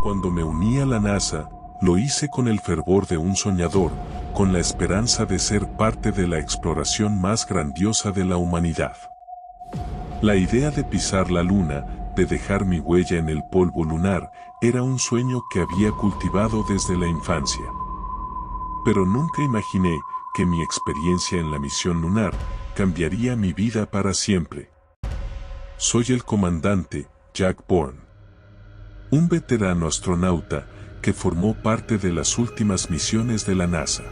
Cuando me uní a la NASA, lo hice con el fervor de un soñador, con la esperanza de ser parte de la exploración más grandiosa de la humanidad. La idea de pisar la Luna, de dejar mi huella en el polvo lunar, era un sueño que había cultivado desde la infancia. Pero nunca imaginé que mi experiencia en la misión lunar cambiaría mi vida para siempre. Soy el comandante Jack Bourne, un veterano astronauta que formó parte de las últimas misiones de la NASA.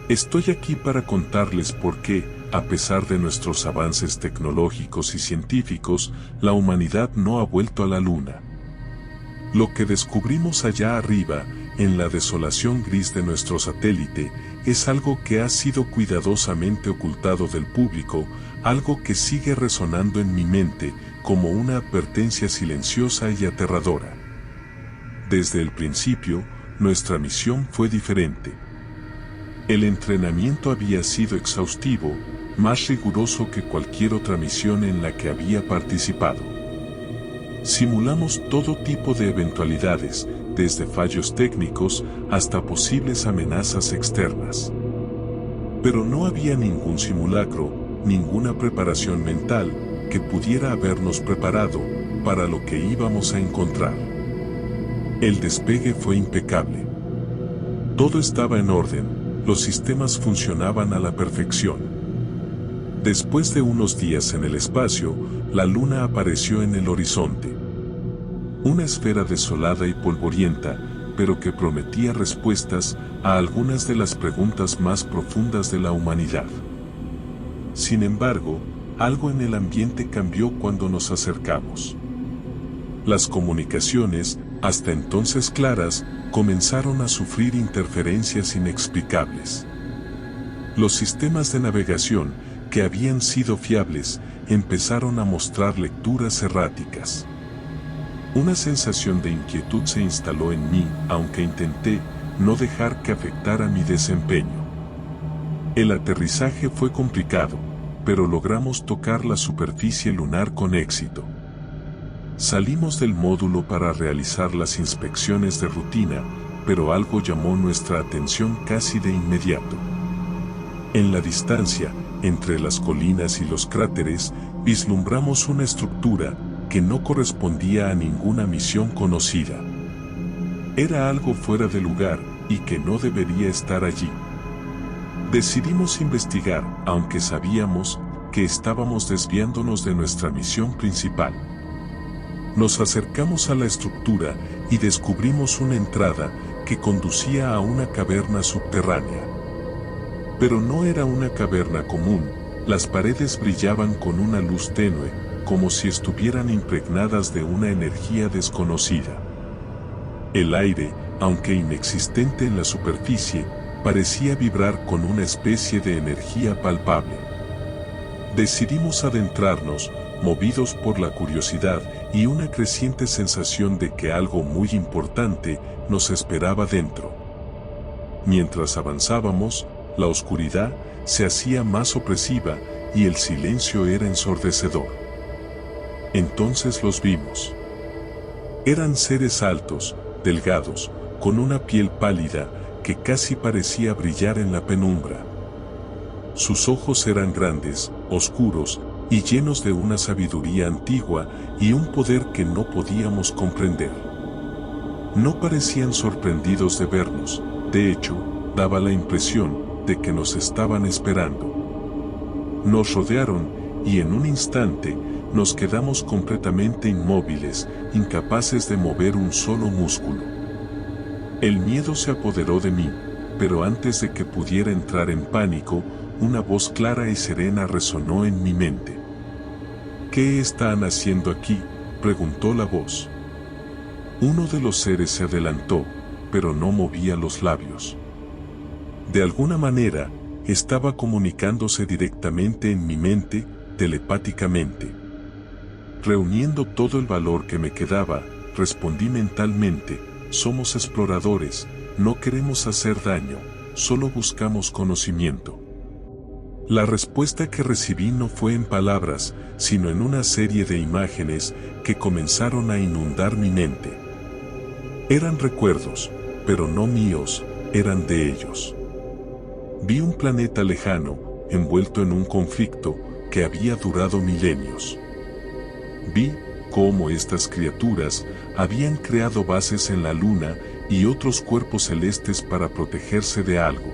Estoy aquí para contarles por qué, a pesar de nuestros avances tecnológicos y científicos, la humanidad no ha vuelto a la Luna. Lo que descubrimos allá arriba, en la desolación gris de nuestro satélite, es algo que ha sido cuidadosamente ocultado del público, algo que sigue resonando en mi mente como una advertencia silenciosa y aterradora. Desde el principio, nuestra misión fue diferente. El entrenamiento había sido exhaustivo, más riguroso que cualquier otra misión en la que había participado. Simulamos todo tipo de eventualidades, desde fallos técnicos hasta posibles amenazas externas. Pero no había ningún simulacro, ninguna preparación mental que pudiera habernos preparado para lo que íbamos a encontrar. El despegue fue impecable. Todo estaba en orden. Los sistemas funcionaban a la perfección. Después de unos días en el espacio, la Luna apareció en el horizonte. Una esfera desolada y polvorienta, pero que prometía respuestas a algunas de las preguntas más profundas de la humanidad. Sin embargo, algo en el ambiente cambió cuando nos acercamos. Las comunicaciones, hasta entonces claras, comenzaron a sufrir interferencias inexplicables. Los sistemas de navegación, que habían sido fiables, empezaron a mostrar lecturas erráticas. Una sensación de inquietud se instaló en mí, aunque intenté no dejar que afectara mi desempeño. El aterrizaje fue complicado, pero logramos tocar la superficie lunar con éxito. Salimos del módulo para realizar las inspecciones de rutina, pero algo llamó nuestra atención casi de inmediato. En la distancia, entre las colinas y los cráteres, vislumbramos una estructura que no correspondía a ninguna misión conocida. Era algo fuera de lugar y que no debería estar allí. Decidimos investigar, aunque sabíamos que estábamos desviándonos de nuestra misión principal. Nos acercamos a la estructura y descubrimos una entrada que conducía a una caverna subterránea. Pero no era una caverna común, las paredes brillaban con una luz tenue, como si estuvieran impregnadas de una energía desconocida. El aire, aunque inexistente en la superficie, parecía vibrar con una especie de energía palpable. Decidimos adentrarnos, movidos por la curiosidad y una creciente sensación de que algo muy importante nos esperaba dentro. Mientras avanzábamos, la oscuridad se hacía más opresiva y el silencio era ensordecedor. Entonces los vimos. Eran seres altos, delgados, con una piel pálida que casi parecía brillar en la penumbra. Sus ojos eran grandes, oscuros, y llenos de una sabiduría antigua y un poder que no podíamos comprender. No parecían sorprendidos de vernos, de hecho, daba la impresión de que nos estaban esperando. Nos rodearon y en un instante nos quedamos completamente inmóviles, incapaces de mover un solo músculo. El miedo se apoderó de mí, pero antes de que pudiera entrar en pánico, una voz clara y serena resonó en mi mente. ¿Qué están haciendo aquí?, preguntó la voz. Uno de los seres se adelantó, pero no movía los labios. De alguna manera, estaba comunicándose directamente en mi mente, telepáticamente. Reuniendo todo el valor que me quedaba, respondí mentalmente: somos exploradores, no queremos hacer daño, solo buscamos conocimiento. La respuesta que recibí no fue en palabras, sino en una serie de imágenes que comenzaron a inundar mi mente. Eran recuerdos, pero no míos, eran de ellos. Vi un planeta lejano, envuelto en un conflicto que había durado milenios. Vi cómo estas criaturas habían creado bases en la luna y otros cuerpos celestes para protegerse de algo.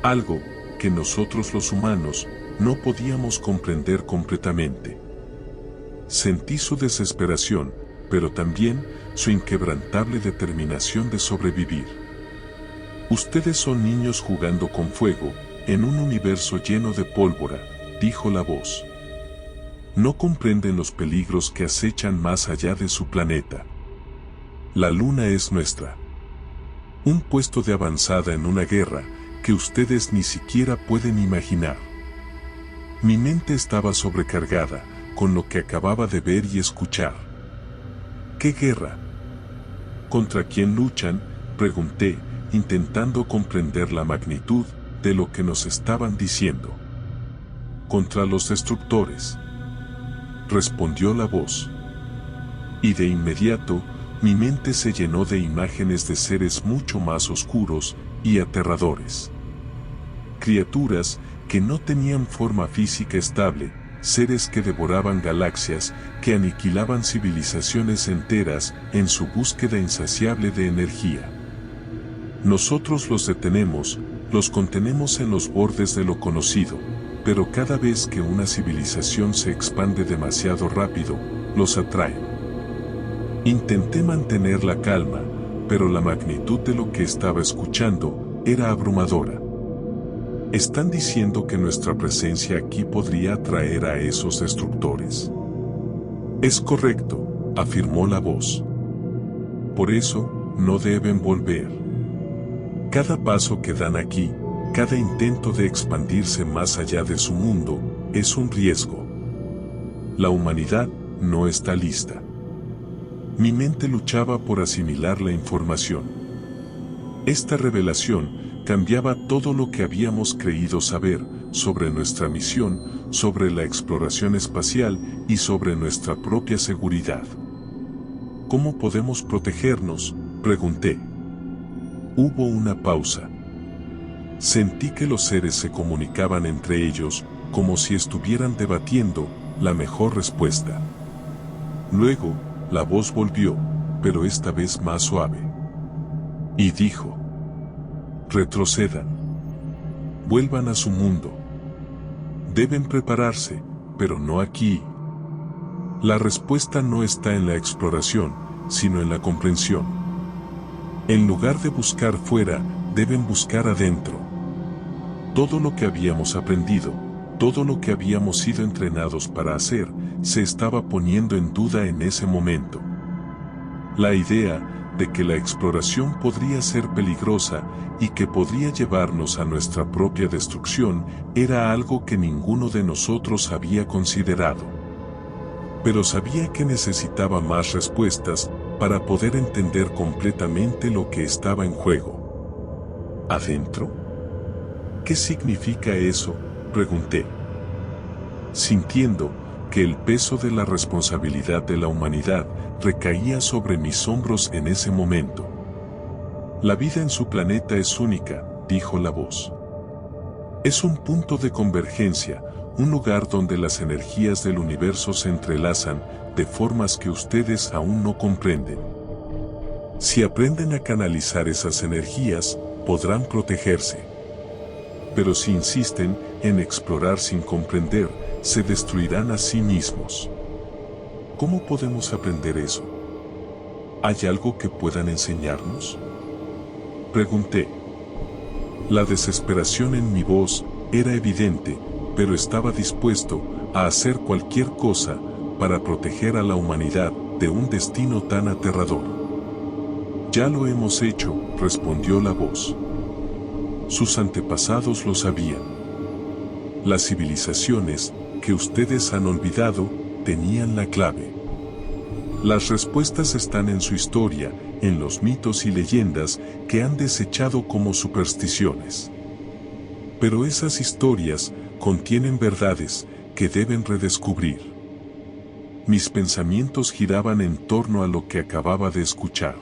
Algo que nosotros los humanos no podíamos comprender completamente. Sentí su desesperación, pero también su inquebrantable determinación de sobrevivir. Ustedes son niños jugando con fuego, en un universo lleno de pólvora, dijo la voz. No comprenden los peligros que acechan más allá de su planeta. La luna es nuestra. Un puesto de avanzada en una guerra que ustedes ni siquiera pueden imaginar. Mi mente estaba sobrecargada con lo que acababa de ver y escuchar. ¿Qué guerra? ¿Contra quién luchan?, pregunté, intentando comprender la magnitud de lo que nos estaban diciendo. Contra los destructores, respondió la voz. Y de inmediato, mi mente se llenó de imágenes de seres mucho más oscuros y aterradores. Criaturas que no tenían forma física estable, seres que devoraban galaxias, que aniquilaban civilizaciones enteras en su búsqueda insaciable de energía. Nosotros los detenemos, los contenemos en los bordes de lo conocido, pero cada vez que una civilización se expande demasiado rápido, los atrae. Intenté mantener la calma, pero la magnitud de lo que estaba escuchando era abrumadora. ¿Están diciendo que nuestra presencia aquí podría atraer a esos destructores? Es correcto, afirmó la voz. Por eso, no deben volver. Cada paso que dan aquí, cada intento de expandirse más allá de su mundo, es un riesgo. La humanidad no está lista. Mi mente luchaba por asimilar la información. Esta revelación cambiaba todo lo que habíamos creído saber sobre nuestra misión, sobre la exploración espacial y sobre nuestra propia seguridad. ¿Cómo podemos protegernos?, pregunté. Hubo una pausa. Sentí que los seres se comunicaban entre ellos, como si estuvieran debatiendo la mejor respuesta. Luego, la voz volvió, pero esta vez más suave. Y dijo: retrocedan. Vuelvan a su mundo. Deben prepararse, pero no aquí. La respuesta no está en la exploración, sino en la comprensión. En lugar de buscar fuera, deben buscar adentro. Todo lo que habíamos aprendido, todo lo que habíamos sido entrenados para hacer, se estaba poniendo en duda en ese momento. La idea de que la exploración podría ser peligrosa y que podría llevarnos a nuestra propia destrucción era algo que ninguno de nosotros había considerado. Pero sabía que necesitaba más respuestas para poder entender completamente lo que estaba en juego. ¿Adentro? ¿Qué significa eso?, pregunté, sintiendo que el peso de la responsabilidad de la humanidad recaía sobre mis hombros en ese momento. La vida en su planeta es única, dijo la voz. Es un punto de convergencia, un lugar donde las energías del universo se entrelazan de formas que ustedes aún no comprenden. Si aprenden a canalizar esas energías, podrán protegerse. Pero si insisten en explorar sin comprender, se destruirán a sí mismos. ¿Cómo podemos aprender eso? ¿Hay algo que puedan enseñarnos?, pregunté. La desesperación en mi voz era evidente, pero estaba dispuesto a hacer cualquier cosa para proteger a la humanidad de un destino tan aterrador. Ya lo hemos hecho, respondió la voz. Sus antepasados lo sabían. Las civilizaciones que ustedes han olvidado tenían la clave. Las respuestas están en su historia, en los mitos y leyendas que han desechado como supersticiones. Pero esas historias contienen verdades que deben redescubrir. Mis pensamientos giraban en torno a lo que acababa de escuchar.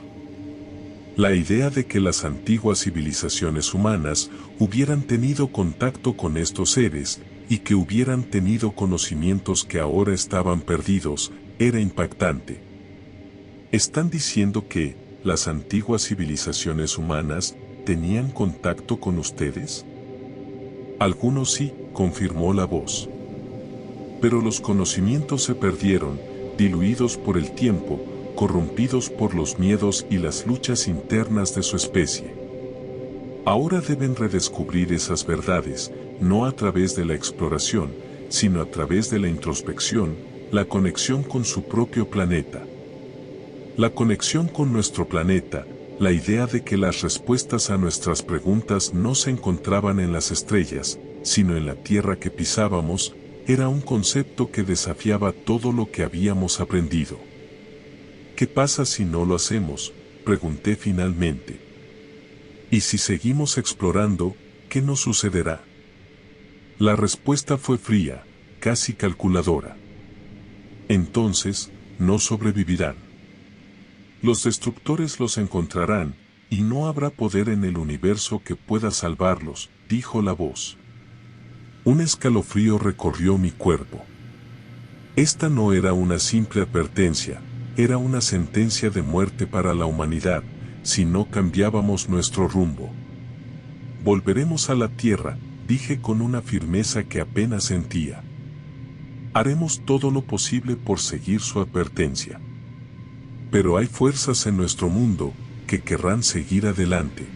La idea de que las antiguas civilizaciones humanas hubieran tenido contacto con estos seres y que hubieran tenido conocimientos que ahora estaban perdidos era impactante. ¿Están diciendo que las antiguas civilizaciones humanas tenían contacto con ustedes? Algunos sí, confirmó la voz. Pero los conocimientos se perdieron, diluidos por el tiempo, corrompidos por los miedos y las luchas internas de su especie. Ahora deben redescubrir esas verdades, no a través de la exploración, sino a través de la introspección, la conexión con su propio planeta. La conexión con nuestro planeta, la idea de que las respuestas a nuestras preguntas no se encontraban en las estrellas, sino en la tierra que pisábamos, era un concepto que desafiaba todo lo que habíamos aprendido. ¿Qué pasa si no lo hacemos?, pregunté finalmente. ¿Y si seguimos explorando, qué nos sucederá? La respuesta fue fría, casi calculadora. Entonces, no sobrevivirán. Los destructores los encontrarán, y no habrá poder en el universo que pueda salvarlos, dijo la voz. Un escalofrío recorrió mi cuerpo. Esta no era una simple advertencia, era una sentencia de muerte para la humanidad, si no cambiábamos nuestro rumbo. Volveremos a la Tierra, dije con una firmeza que apenas sentía. Haremos todo lo posible por seguir su advertencia. Pero hay fuerzas en nuestro mundo que querrán seguir adelante.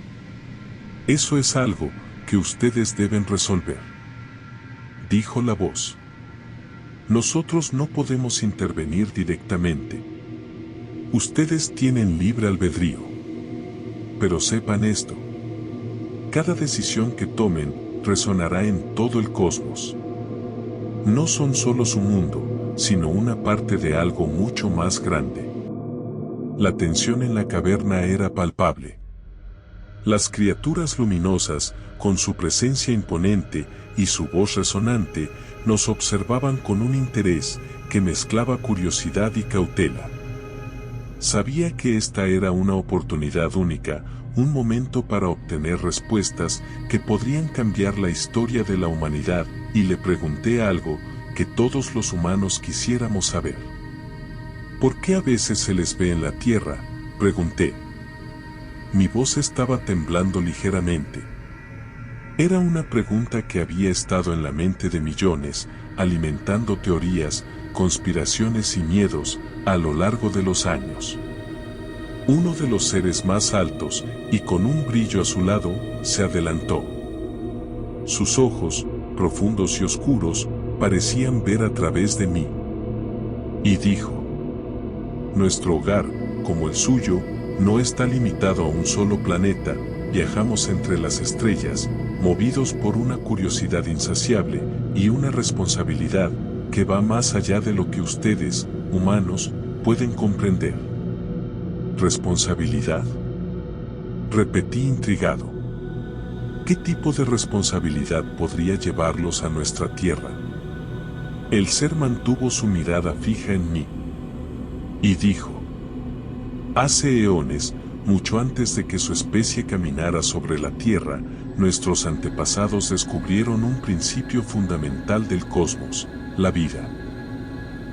Eso es algo que ustedes deben resolver, dijo la voz. Nosotros no podemos intervenir directamente. Ustedes tienen libre albedrío. Pero sepan esto. Cada decisión que tomen resonará en todo el cosmos. No son solo su mundo, sino una parte de algo mucho más grande. La tensión en la caverna era palpable. Las criaturas luminosas, con su presencia imponente y su voz resonante, nos observaban con un interés que mezclaba curiosidad y cautela. Sabía que esta era una oportunidad única, un momento para obtener respuestas que podrían cambiar la historia de la humanidad, y le pregunté algo que todos los humanos quisiéramos saber. ¿Por qué a veces se les ve en la Tierra?, pregunté. Mi voz estaba temblando ligeramente. Era una pregunta que había estado en la mente de millones, alimentando teorías, conspiraciones y miedos a lo largo de los años. Uno de los seres más altos, y con un brillo azulado, se adelantó. Sus ojos, profundos y oscuros, parecían ver a través de mí. Y dijo: nuestro hogar, como el suyo, no está limitado a un solo planeta, viajamos entre las estrellas, movidos por una curiosidad insaciable y una responsabilidad que va más allá de lo que ustedes, humanos, pueden comprender. ¿Responsabilidad?, repetí intrigado. ¿Qué tipo de responsabilidad podría llevarlos a nuestra Tierra? El ser mantuvo su mirada fija en mí. Y dijo: hace eones, mucho antes de que su especie caminara sobre la Tierra, nuestros antepasados descubrieron un principio fundamental del cosmos, la vida.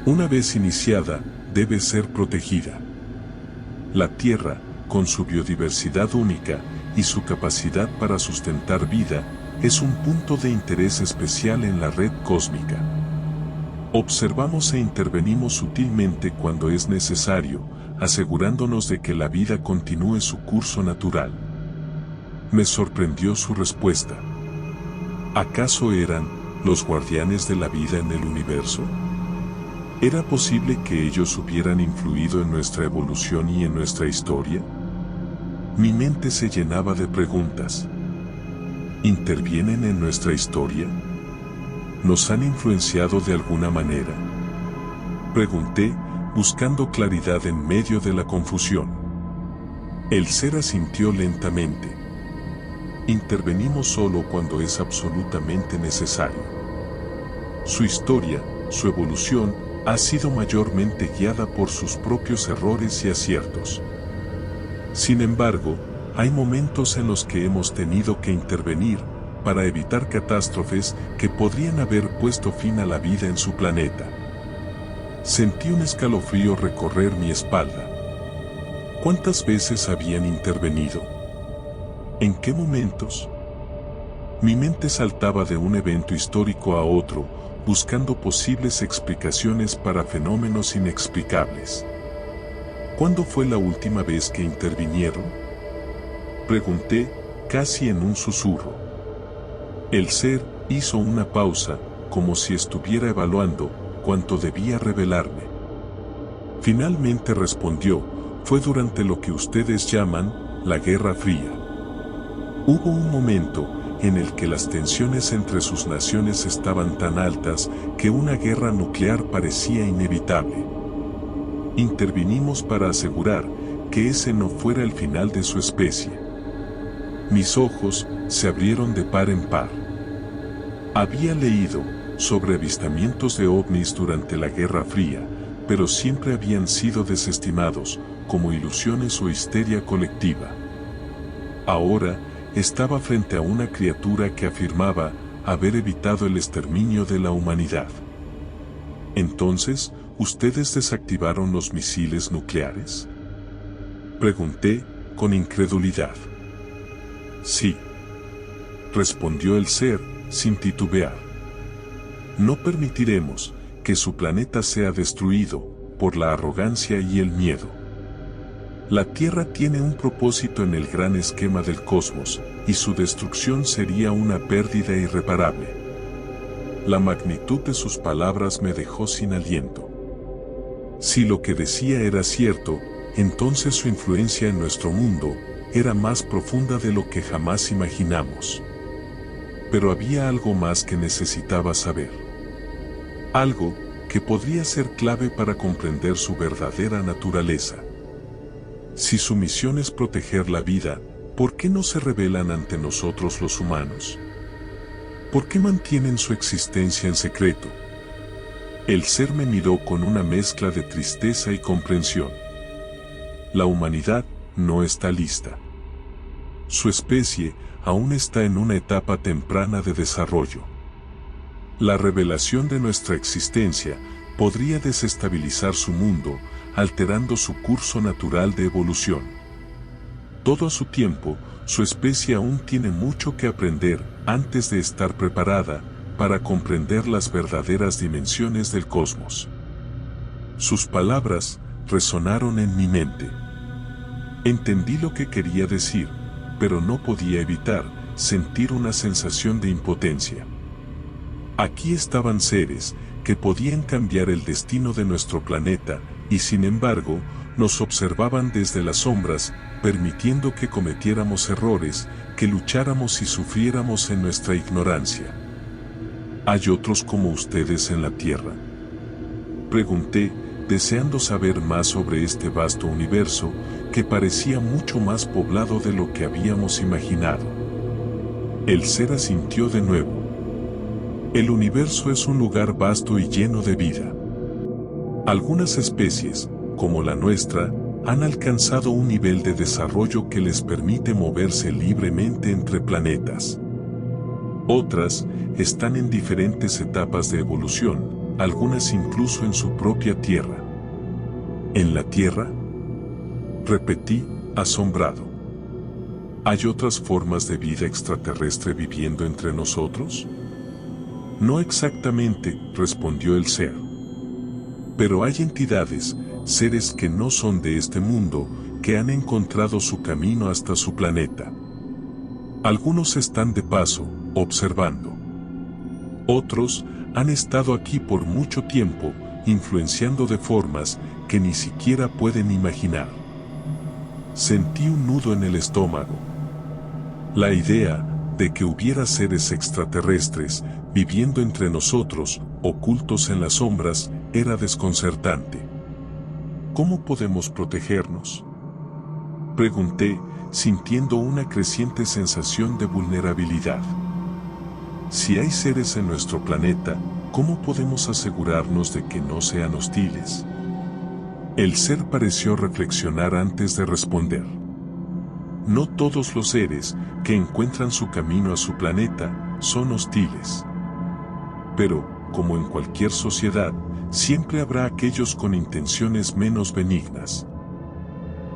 Una vez iniciada, debe ser protegida. La Tierra, con su biodiversidad única y su capacidad para sustentar vida, es un punto de interés especial en la red cósmica. Observamos e intervenimos sutilmente cuando es necesario, asegurándonos de que la vida continúe su curso natural. Me sorprendió su respuesta. ¿Acaso eran los guardianes de la vida en el universo? ¿Era posible que ellos hubieran influido en nuestra evolución y en nuestra historia? Mi mente se llenaba de preguntas. ¿Intervienen en nuestra historia? ¿Nos han influenciado de alguna manera?, pregunté, buscando claridad en medio de la confusión. El ser asintió lentamente. Intervenimos solo cuando es absolutamente necesario. Su historia, su evolución, ha sido mayormente guiada por sus propios errores y aciertos. Sin embargo, hay momentos en los que hemos tenido que intervenir para evitar catástrofes que podrían haber puesto fin a la vida en su planeta. Sentí un escalofrío recorrer mi espalda. ¿Cuántas veces habían intervenido? ¿En qué momentos? Mi mente saltaba de un evento histórico a otro, buscando posibles explicaciones para fenómenos inexplicables. ¿Cuándo fue la última vez que intervinieron? Pregunté, casi en un susurro. El ser hizo una pausa, como si estuviera evaluando cuánto debía revelarme. Finalmente respondió, fue durante lo que ustedes llaman la Guerra Fría. Hubo un momento en el que las tensiones entre sus naciones estaban tan altas que una guerra nuclear parecía inevitable. Intervinimos para asegurar que ese no fuera el final de su especie. Mis ojos se abrieron de par en par. Había leído sobre avistamientos de ovnis durante la Guerra Fría, pero siempre habían sido desestimados como ilusiones o histeria colectiva. Ahora, estaba frente a una criatura que afirmaba haber evitado el exterminio de la humanidad. Entonces, ¿ustedes desactivaron los misiles nucleares? Pregunté, con incredulidad. Sí, respondió el ser, sin titubear. No permitiremos que su planeta sea destruido por la arrogancia y el miedo. La Tierra tiene un propósito en el gran esquema del cosmos, y su destrucción sería una pérdida irreparable. La magnitud de sus palabras me dejó sin aliento. Si lo que decía era cierto, entonces su influencia en nuestro mundo era más profunda de lo que jamás imaginamos. Pero había algo más que necesitaba saber. Algo que podría ser clave para comprender su verdadera naturaleza. Si su misión es proteger la vida, ¿por qué no se revelan ante nosotros los humanos? ¿Por qué mantienen su existencia en secreto? El ser me miró con una mezcla de tristeza y comprensión. La humanidad no está lista. Su especie aún está en una etapa temprana de desarrollo. La revelación de nuestra existencia podría desestabilizar su mundo, alterando su curso natural de evolución. Todo a su tiempo, su especie aún tiene mucho que aprender antes de estar preparada para comprender las verdaderas dimensiones del cosmos. Sus palabras resonaron en mi mente. Entendí lo que quería decir, pero no podía evitar sentir una sensación de impotencia. Aquí estaban seres que podían cambiar el destino de nuestro planeta, y sin embargo, nos observaban desde las sombras, permitiendo que cometiéramos errores, que lucháramos y sufriéramos en nuestra ignorancia. ¿Hay otros como ustedes en la Tierra? Pregunté, deseando saber más sobre este vasto universo, que parecía mucho más poblado de lo que habíamos imaginado. El ser asintió de nuevo. El universo es un lugar vasto y lleno de vida. Algunas especies, como la nuestra, han alcanzado un nivel de desarrollo que les permite moverse libremente entre planetas. Otras están en diferentes etapas de evolución, algunas incluso en su propia Tierra. ¿En la Tierra? Repetí, asombrado. ¿Hay otras formas de vida extraterrestre viviendo entre nosotros? No exactamente, respondió el ser. Pero hay entidades, seres que no son de este mundo, que han encontrado su camino hasta su planeta. Algunos están de paso, observando. Otros han estado aquí por mucho tiempo, influenciando de formas que ni siquiera pueden imaginar. Sentí un nudo en el estómago. La idea de que hubiera seres extraterrestres viviendo entre nosotros, ocultos en las sombras, era desconcertante. ¿Cómo podemos protegernos? Pregunté, sintiendo una creciente sensación de vulnerabilidad. Si hay seres en nuestro planeta, ¿cómo podemos asegurarnos de que no sean hostiles? El ser pareció reflexionar antes de responder. no todos los seres que encuentran su camino a su planeta son hostiles. Pero, como en cualquier sociedad, siempre habrá aquellos con intenciones menos benignas.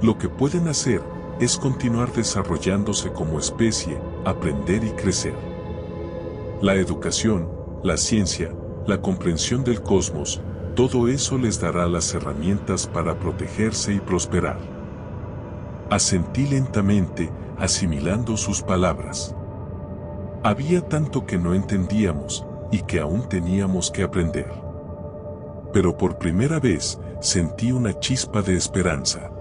Lo que pueden hacer es continuar desarrollándose como especie, aprender y crecer. La educación, la ciencia, la comprensión del cosmos, todo eso les dará las herramientas para protegerse y prosperar. Asentí lentamente, asimilando sus palabras. Había tanto que no entendíamos y que aún teníamos que aprender. Pero por primera vez sentí una chispa de esperanza.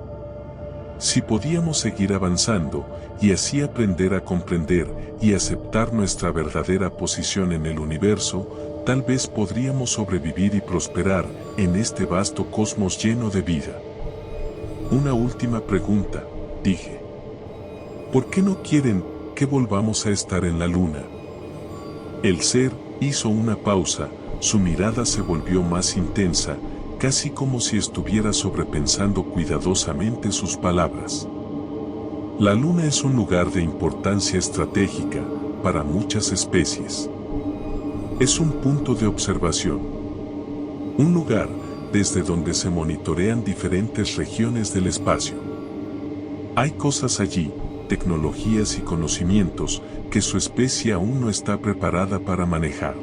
Si podíamos seguir avanzando y así aprender a comprender y aceptar nuestra verdadera posición en el universo, tal vez podríamos sobrevivir y prosperar en este vasto cosmos lleno de vida. Una última pregunta, dije. ¿Por qué no quieren que volvamos a estar en la luna? El ser hizo una pausa, su mirada se volvió más intensa, casi como si estuviera sobrepensando cuidadosamente sus palabras. La luna es un lugar de importancia estratégica para muchas especies. Es un punto de observación. Un lugar desde donde se monitorean diferentes regiones del espacio. Hay cosas allí, tecnologías y conocimientos que su especie aún no está preparada para manejar.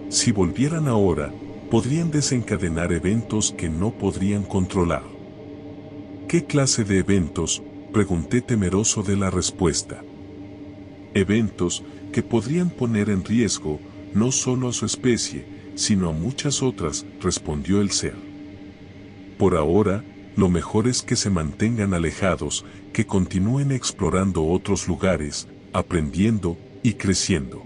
Si volvieran ahora, podrían desencadenar eventos que no podrían controlar. ¿Qué clase de eventos?, pregunté temeroso de la respuesta. Eventos que podrían poner en riesgo no solo a su especie, sino a muchas otras, respondió el ser. Por ahora, lo mejor es que se mantengan alejados, que continúen explorando otros lugares, aprendiendo y creciendo.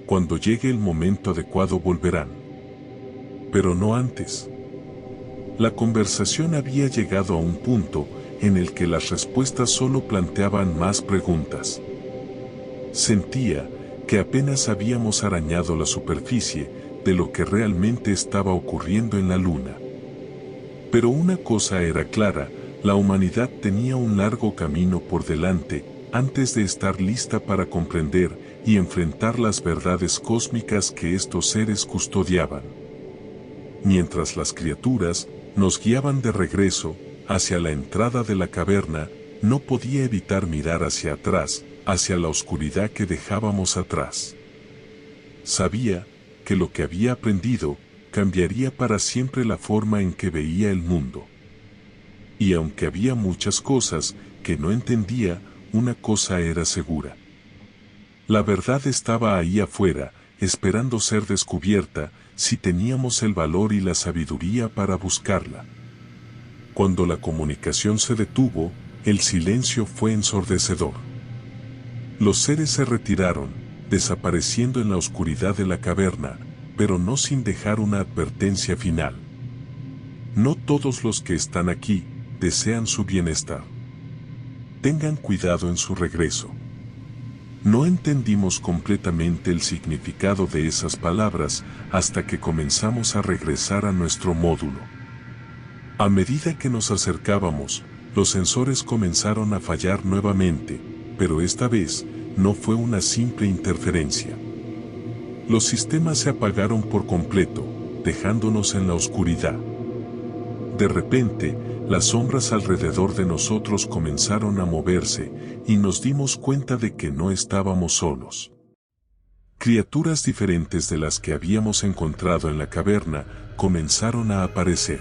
Cuando llegue el momento adecuado volverán. Pero no antes. La conversación había llegado a un punto en el que las respuestas solo planteaban más preguntas. Sentía que apenas habíamos arañado la superficie de lo que realmente estaba ocurriendo en la luna. Pero una cosa era clara, la humanidad tenía un largo camino por delante antes de estar lista para comprender y enfrentar las verdades cósmicas que estos seres custodiaban. Mientras las criaturas nos guiaban de regreso hacia la entrada de la caverna, no podía evitar mirar hacia atrás, hacia la oscuridad que dejábamos atrás. Sabía que lo que había aprendido cambiaría para siempre la forma en que veía el mundo. Y aunque había muchas cosas que no entendía, una cosa era segura. La verdad estaba ahí afuera, esperando ser descubierta, si teníamos el valor y la sabiduría para buscarla. Cuando la comunicación se detuvo, el silencio fue ensordecedor. Los seres se retiraron, desapareciendo en la oscuridad de la caverna, pero no sin dejar una advertencia final. No todos los que están aquí desean su bienestar. Tengan cuidado en su regreso. No entendimos completamente el significado de esas palabras hasta que comenzamos a regresar a nuestro módulo. A medida que nos acercábamos, los sensores comenzaron a fallar nuevamente, pero esta vez no fue una simple interferencia. Los sistemas se apagaron por completo, dejándonos en la oscuridad. De repente, las sombras alrededor de nosotros comenzaron a moverse y nos dimos cuenta de que no estábamos solos. Criaturas diferentes de las que habíamos encontrado en la caverna comenzaron a aparecer.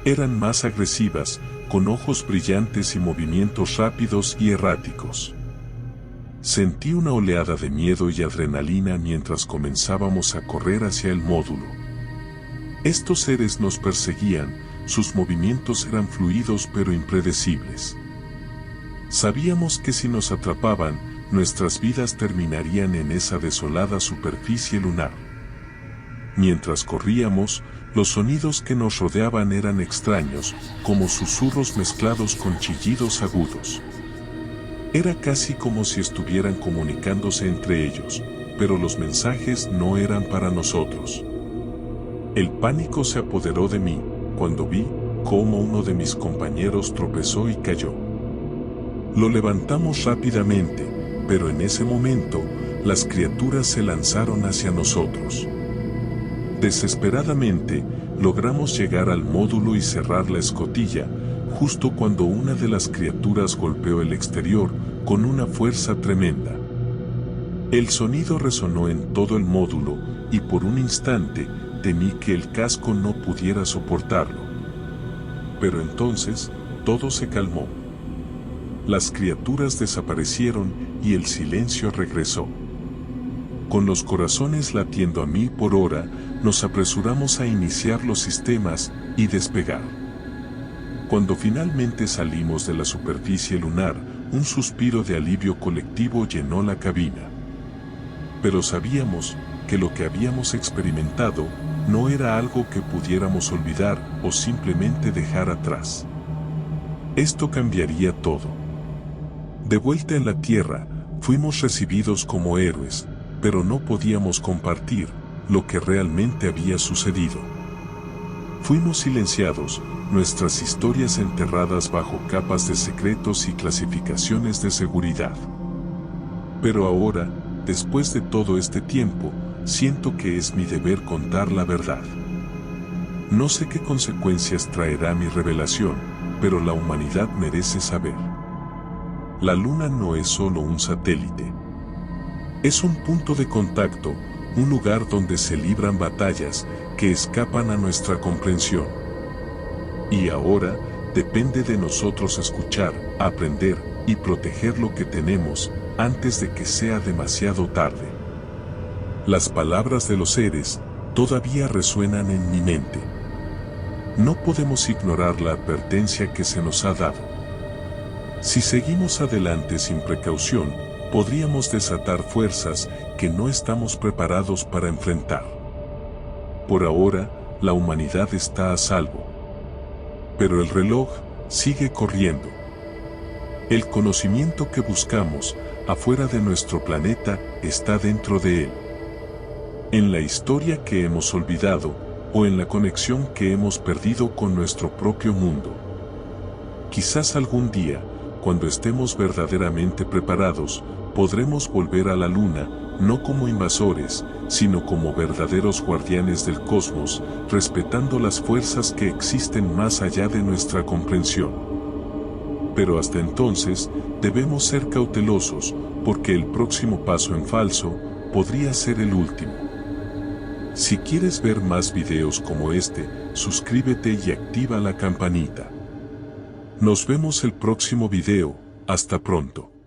Eran más agresivas, con ojos brillantes y movimientos rápidos y erráticos. Sentí una oleada de miedo y adrenalina mientras comenzábamos a correr hacia el módulo. Estos seres nos perseguían, sus movimientos eran fluidos pero impredecibles. Sabíamos que si nos atrapaban, nuestras vidas terminarían en esa desolada superficie lunar. Mientras corríamos, los sonidos que nos rodeaban eran extraños, como susurros mezclados con chillidos agudos. Era casi como si estuvieran comunicándose entre ellos, pero los mensajes no eran para nosotros. El pánico se apoderó de mí, cuando vi cómo uno de mis compañeros tropezó y cayó. Lo levantamos rápidamente, pero en ese momento, las criaturas se lanzaron hacia nosotros. Desesperadamente, logramos llegar al módulo y cerrar la escotilla, justo cuando una de las criaturas golpeó el exterior con una fuerza tremenda. El sonido resonó en todo el módulo y por un instante temí que el casco no pudiera soportarlo. Pero entonces, todo se calmó. Las criaturas desaparecieron y el silencio regresó. Con los corazones latiendo a 1000 por hora, nos apresuramos a iniciar los sistemas y despegar. Cuando finalmente salimos de la superficie lunar, un suspiro de alivio colectivo llenó la cabina. Pero sabíamos que lo que habíamos experimentado no era algo que pudiéramos olvidar o simplemente dejar atrás. Esto cambiaría todo. De vuelta en la Tierra, fuimos recibidos como héroes, pero no podíamos compartir lo que realmente había sucedido. Fuimos silenciados, nuestras historias enterradas bajo capas de secretos y clasificaciones de seguridad. Pero ahora, después de todo este tiempo, siento que es mi deber contar la verdad. No sé qué consecuencias traerá mi revelación, pero la humanidad merece saber. La Luna no es solo un satélite. Es un punto de contacto, un lugar donde se libran batallas que escapan a nuestra comprensión. Y ahora, depende de nosotros escuchar, aprender y proteger lo que tenemos antes de que sea demasiado tarde. Las palabras de los seres todavía resuenan en mi mente. No podemos ignorar la advertencia que se nos ha dado. Si seguimos adelante sin precaución, podríamos desatar fuerzas que no estamos preparados para enfrentar. Por ahora, la humanidad está a salvo. Pero el reloj sigue corriendo. El conocimiento que buscamos afuera de nuestro planeta está dentro de él. En la historia que hemos olvidado o en la conexión que hemos perdido con nuestro propio mundo. Quizás algún día, cuando estemos verdaderamente preparados, podremos volver a la Luna, no como invasores, sino como verdaderos guardianes del cosmos, respetando las fuerzas que existen más allá de nuestra comprensión. Pero hasta entonces, debemos ser cautelosos, porque el próximo paso en falso podría ser el último. Si quieres ver más videos como este, suscríbete y activa la campanita. Nos vemos el próximo video, hasta pronto.